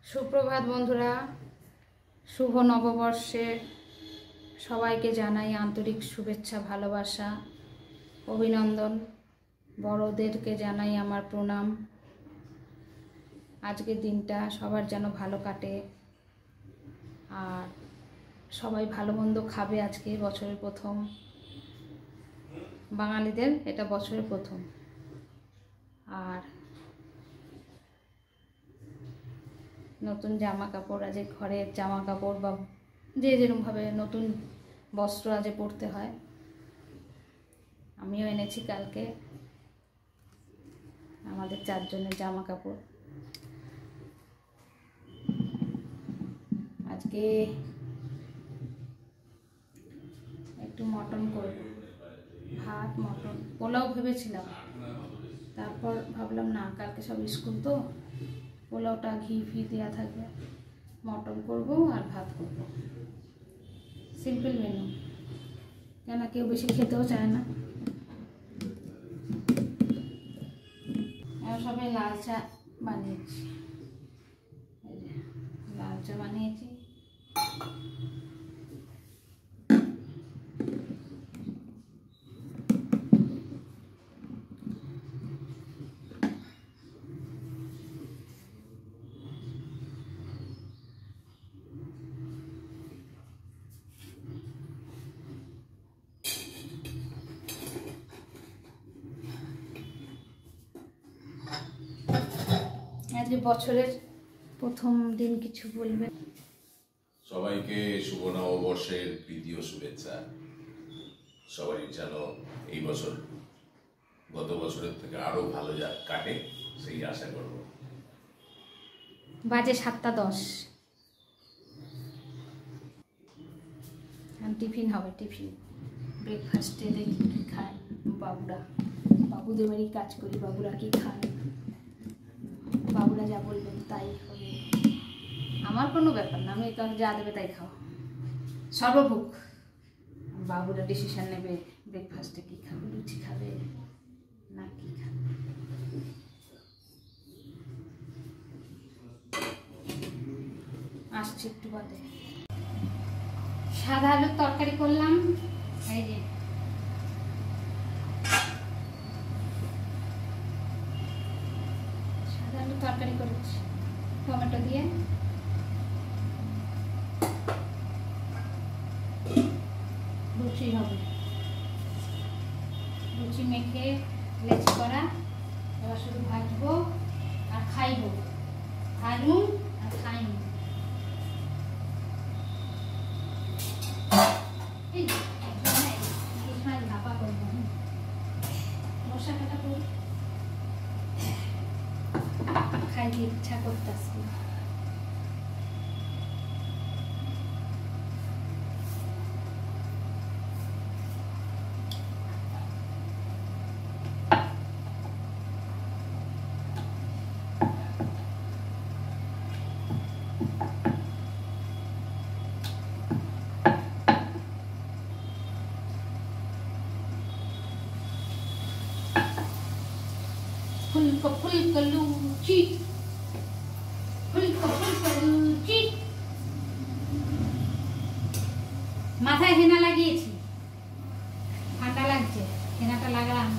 সুপ্রভাত বন্ধুরা, শুভ নববর্ষের সবাইকে জানাই আন্তরিক শুভেচ্ছা, ভালোবাসা, অভিনন্দন। বড়দেরকে জানাই আমার প্রণাম। আজকের দিনটা সবার যেন ভালো কাটে, আর সবাই ভালো মন্দ খাবে। আজকে বছরের প্রথম, বাঙালিদের এটা বছরের প্রথম। আর নতুন জামা কাপড়, আজ ঘরের জামা কাপড় বা যে যেরকমভাবে নতুন বস্ত্র আজ পরতে হয়, আমিও এনেছি কালকে আমাদের 4 জনের জামা কাপড়। আজকে একটু মটন করব, ভাত মটন, পোলাও ভেবেছিলাম, তারপর ভাবলাম না, কালকে সব স্কুল তো, পোলাওটা ঘি দেওয়া থাকবে, মটন করব আর ভাত করব, সিম্পল মেনু, কেন কেউ বেশি খেতেও চায় না। সবাই লাল চা বানিয়েছি, লাল চা বানিয়েছি। আজকে বছরের প্রথম দিন, কিছু বলবেন? সবাইকে শুভ নববর্ষের প্রীতি ও শুভেচ্ছা। সবাই যেন এই বছর গত বছরের থেকে আরো ভালো কাটে, সেই আশা করব। বাজে 7:10, টিফিন হবে। টিফিন ব্রেকফাস্টে দেখি কী খায় বাবুরা। বাবুদের বাড়ি কাজ করি, বাবুরা কি খায়, বাবুরা যা বলবেন তাই হবে। আমার কোনো ব্যাপার না, আমি যা দেবে তাই খাও, সর্বভোগ। বাবুরা ডিসিশন নেবে ব্রেকফাস্টে কী খাবে, লুচি খাবে না কি খাবে। আসছি একটু বাদে। সাদা আলুর তরকারি করলাম, এই যে সাদা আলুর তরকারি করেছি টমেটো দিয়ে। লুচি হবে, লুচি মেখে লেচি করা, এবার শুধু ভাজবো আর খাইবো, ভাজুন আর খাইন। খাইতে ইচ্ছা করতেছে। ফুলকো ফুলকো লুচি, ফুলকো ফুলকো লুচি। মাথায় হেনা লাগিয়েছি, ঠান্ডা লাগছে, হেনাটা লাগালাম।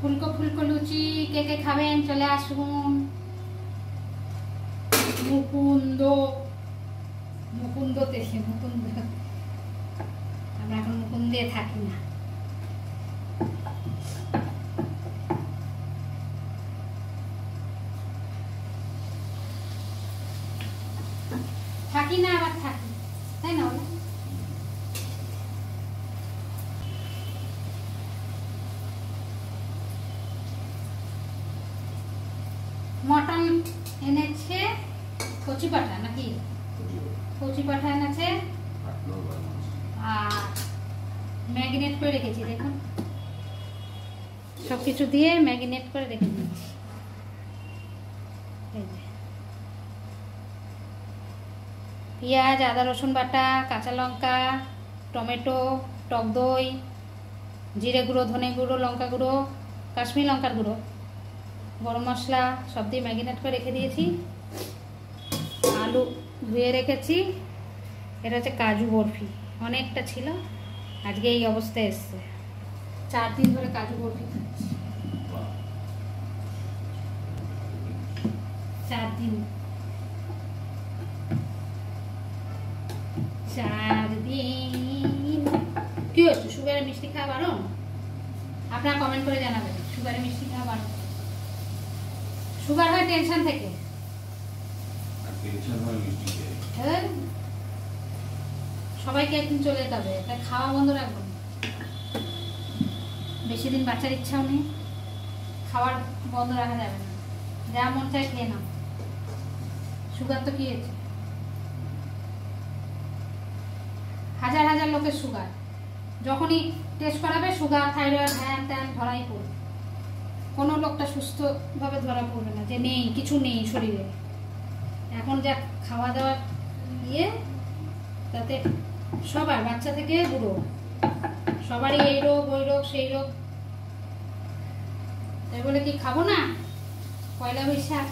ফুলকো ফুলকো লুচি কে কে খাবেন চলে আসুন। মুকুন্দ, মুকুন্দতে, মুকুন্দ, আমরা এখন মুকুন্দে থাকি না। থাকি না, আবার থাকি, তাই না? মটন এনেছে, কচি পাঠা নাকি, কচি পাঠা এনেছে, আর ম্যাগনেট করে রেখেছি। দেখুন সব কিছু দিয়ে ম্যাগনেট করে রেখে দিয়েছি। পেঁয়াজ, আদা রসুন বাটা, কাঁচা লঙ্কা, টমেটো, টক দই, জিরে গুঁড়ো, ধনে গুঁড়ো, লঙ্কা গুঁড়ো, কাশ্মীর লঙ্কার গুঁড়ো, গরম মশলা সব দিয়ে ম্যাগনেট করে রেখে দিয়েছি। আলু ধুয়ে রেখেছি। এটা হচ্ছে কাজু বরফি, অনেকটা ছিল, আজকে এই অবস্থায় এসছে। 4 দিন ধরে কাজু বরফি খাচ্ছি, 4 দিন, 4 দিন। কি হচ্ছে, সুগারের মিষ্টি খাওয়া বারণ? আপনারা কমেন্ট করে জানাবেন, সুগারের মিষ্টি খাওয়া বারণ? সুগার হয় টেনশন থেকে, সবাইকে একদিন চলে যেতে হবে, তাই খাওয়া বন্ধ রাখবো। বেশি দিন বাচ্চার ইচ্ছাও নেই, খাবার বন্ধ রাখা যাবে না, যা মন চায় খেয়ে নাও। সুগার তো কি হয়েছে, হাজার হাজার লোকের সুগার, যখনই টেস্ট করাবে সুগার, থাইরয়েড, হ্যান ত্যান ধরাই পড়বে। কোনো লোকটা সুস্থভাবে ধরা পড়বে না যে নেই, কিছু নেই শরীরে। এখন যা খাওয়া দাওয়া ইয়ে, তাতে সবার, বাচ্চা থেকে বুড়ো, সবারই এই রোগ, ওই রোগ, সেই রোগ। তাই বলে কি খাবো না? পয়লা বৈশাখ,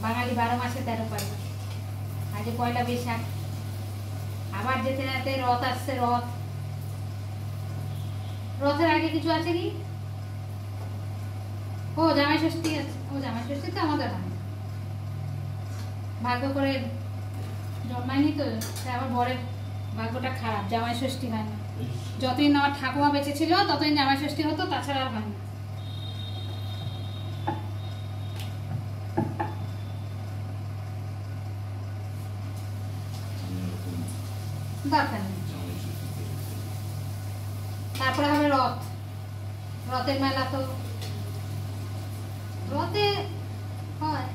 বাঙালি 12 মাসে 13 পার্বণ, আজ পয়লা বৈশাখ, আবার যেতে যেতে রথ আসছে। রথের আগে কিছু আছে কি? ও জামাই ষষ্ঠী আছে। ও জামাই ষষ্ঠী তো আমাদের হয়, ভাগ্য করে জন্মায়নি তো, আবার বরের ভাগ্যটা খারাপ, জামাই ষষ্ঠী হয় না। যতদিন আমার ঠাকুমা বেঁচে ছিল ততদিন জামাই ষষ্ঠী হতো, তাছাড়া আর হয় না। দরকার নেই। তারপরে হবে রথ, রথের মেলা তো রথে হয়।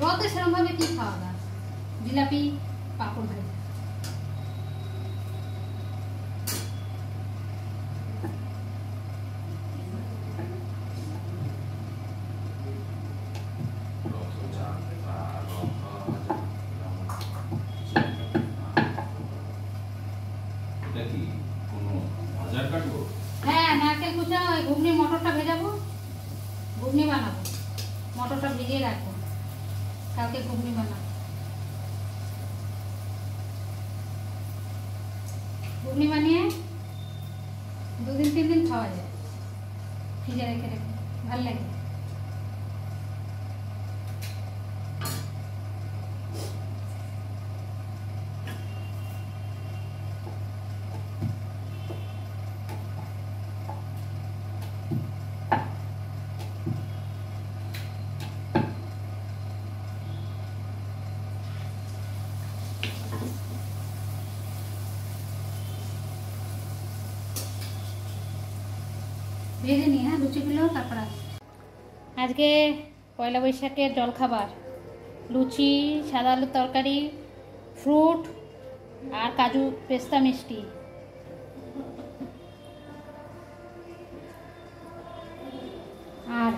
রথে সেরকম ভাবে কি খাওয়া দাওয়া? জিলাপি, পাঁপড় ভাজা। হ্যাঁ, নারকেল কুচা, ঘুগনি, মটরটা ভেজাবো, ঘুগনি বানাবো, মটরটা ভিজিয়ে রাখবো, কালকে ঘুগনি বানাবো। ঘুগনি বানিয়ে 2 দিন 3 দিন খাওয়া যায়, ফ্রিজে রেখে রেখে, ভালো লাগে। ভেজে নিই, হ্যাঁ, লুচিগুলো তারপর। আজকে পয়লা বৈশাখের জলখাবার, লুচি, সাদা আলুর তরকারি, ফ্রুট আর কাজু পেস্তা মিষ্টি। আর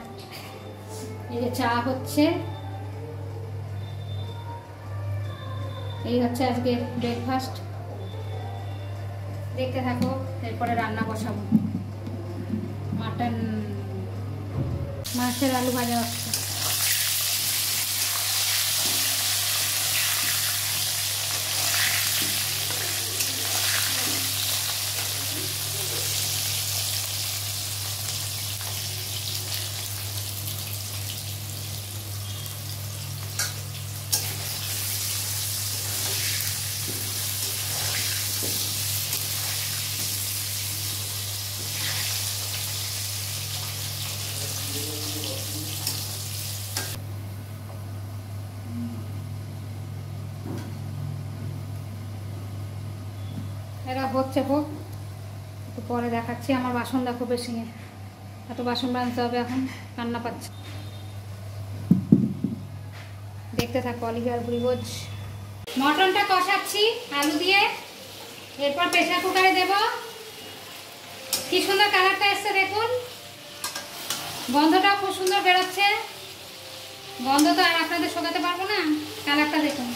এই যে চা হচ্ছে, এই হচ্ছে আজকে ব্রেকফাস্ট। দেখতে থাকো, এরপরে রান্না বসাবো। মাটন, মাছের আলু ভাজা হচ্ছে। এরা হচ্ছে হোক, একটু পরে দেখাচ্ছি। আমার বাসন দেখো বেসিংয়ে, এত বাসন বাঁধতে হবে, এখন কান্না পাচ্ছে। দেখতে থাকো অলিভিয়ার ভুরিভোজ। মটনটা কষাচ্ছি আলু দিয়ে, এরপর প্রেসার কুকারে দেব। কি সুন্দর কালারটা এসছে দেখুন, গন্ধটাও খুব সুন্দর বেরোচ্ছে। গন্ধ তো আর আপনাদের শোকাতে পারবো না, কালারটা দেখুন।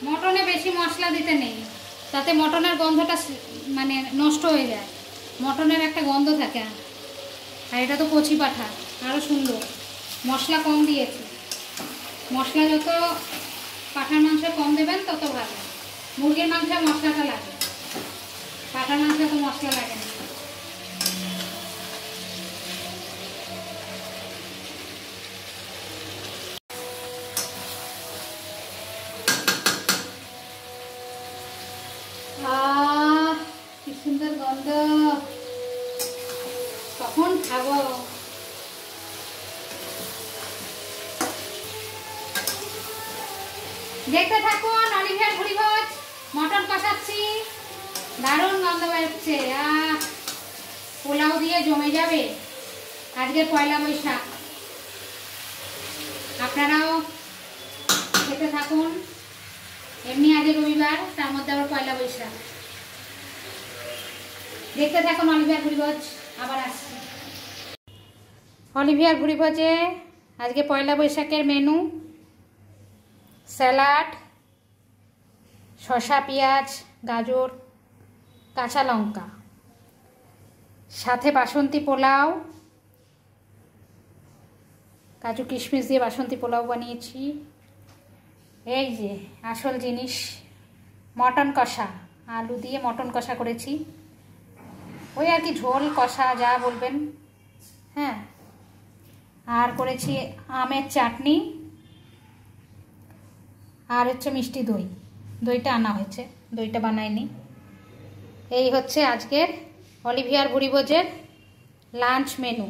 মটনে বেশি মশলা দিতে নেই, তাতে মটনের গন্ধটা মানে নষ্ট হয়ে যায়। মটনের একটা গন্ধ থাকে, আর এটা তো কচি পাঠা, আরও সুন্দর। মশলা কম দিয়েছি, মশলা যত পাঠার মাংস কম দেবেন তত ভালো। মুরগির মাংসে মশলাটা লাগে, পাঠার মাংসে তো মশলা লাগে না। কি সুন্দর গন্ধ, কখন খাবো। দেখতে থাকুন অলিভিয়ার ভুরিভোজ। মটন কষাচ্ছি, দারুণ গন্ধ বেরোচ্ছে। পোলাও দিয়ে জমে যাবে আজকে পয়লা বৈশাখ। আপনারাও খেতে থাকুন। এমনি আজ রবিবার, তার মধ্যে আবার পয়লা বৈশাখ। দেখতে থাকুন অলিভিয়ার ভুরিভোজ। আবার আসছি অলিভিয়ার ভুরিভোজে। আজকে পয়লা বৈশাখের মেনু স্যালাড, শসা, পেঁয়াজ, গাজর, কাঁচা লঙ্কা, সাথে বাসন্তী পোলাও, কাজু কিশমিশ দিয়ে বাসন্তী পোলাও বানিয়েছি। এই যে আসল জিনিস, মটন কষা, আলু দিয়ে মটন কষা করেছি। ওই আর কি, ঝোল কষা যা বলবেন। হ্যাঁ, আর করেছি আমের চাটনি, আর হচ্ছে মিষ্টি দই। দইটা আনা হয়েছে, দইটা বানাইনি। এই হচ্ছে আজকের অলিভিয়ার ভুরিভোজের লাঞ্চ মেনু।